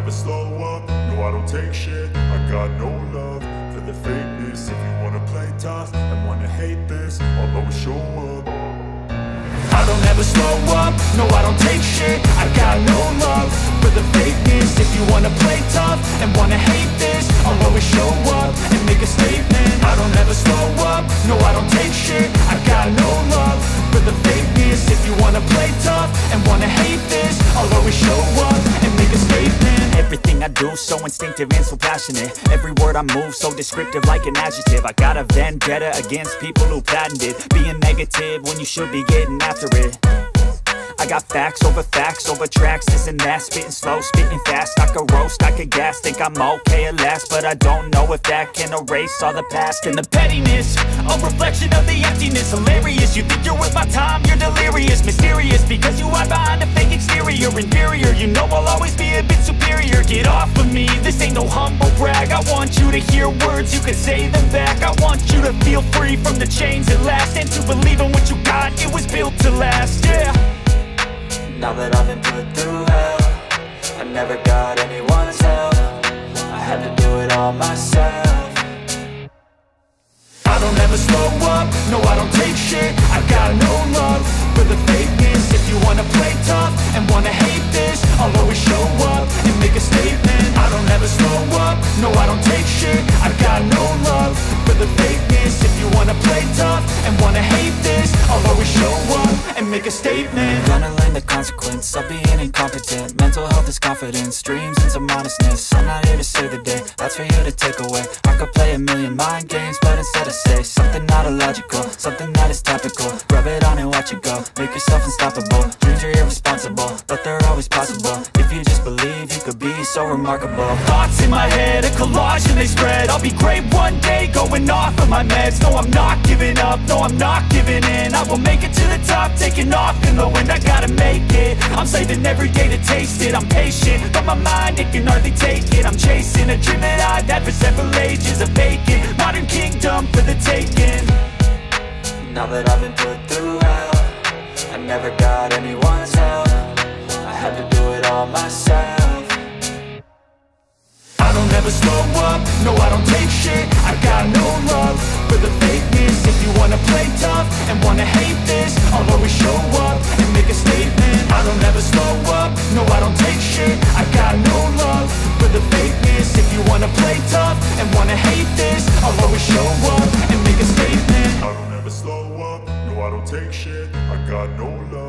never slow up, no I don't take shit. I got no love for the fakeness. If you wanna play tough and wanna hate this, I'll always show up. I don't ever slow up, no I don't take shit. I got no love for the fakeness. If you wanna play tough and wanna hate this, I'll always show up and make a statement. I don't ever slow up, no I don't take shit. I got no love for the fakeness. If you wanna play tough and wanna hate this, I'll always show up and make a statement. Everything I do so instinctive and so passionate. Every word I move so descriptive like an adjective. I got a vendetta against people who patented being negative when you should be getting after it. I got facts over tracks, this and that. Spitting slow, spitting fast, I could roast, I could gas. Think I'm okay at last, but I don't know if that can erase all the past. And the pettiness, a reflection of the emptiness. Hilarious, you think you're worth my time, you're delirious. Mysterious, because you hide behind a fake exterior. Inferior, you know I'll always be a bit superior. Get off of me, this ain't no humble brag. I want you to hear words, you can say them back. I want you to feel free from the chains at last, and to believe in what you got, it was built to last, yeah. Now that I've been put through hell, I never got anyone's help. I had to do it all myself. I don't ever slow up, no I don't take shit. I got no love for the fakeness. If you wanna play tough and wanna hate this, I'll always show up and make a statement. I don't ever slow up, no I don't take shit. I got no love for the fakeness. If you wanna play tough and wanna hate this, I'll always show up and make a statement. Gonna learn the consequence of being incompetent. Mental health is confidence, dreams and some honestness. I'm not here to save the day, that's for you to take away. I could play a million mind games, but instead I say something not illogical, something that is topical. Rub it on and watch it go, make yourself unstoppable. Dreams are irresponsible, but they're always possible. If you just believe, you could be so remarkable. Thoughts in my head, a collage and they spread. I'll be great one day, going off of my meds. No, I'm not giving up, no, I'm not giving in. I will make it to the top, taking off in the wind. I gotta make it, I'm saving every day to taste it. I'm patient, but my mind, it can hardly take it. I'm chasing a dream that I've had for several ages. A vacant, modern kingdom for the taking. Now that I've been put through hell, I never got anyone's help. I had to do it all myself. I don't ever slow up, no I don't take shit. I got no love for the fakeness. If you wanna play tough and wanna hate this, I'll always show up and make a statement. I don't ever slow up, no I don't take shit. I got no love for the fakeness. If you wanna play tough and wanna hate this, I'll always show up and make a statement. I don't ever slow up, no I don't take shit. I got no love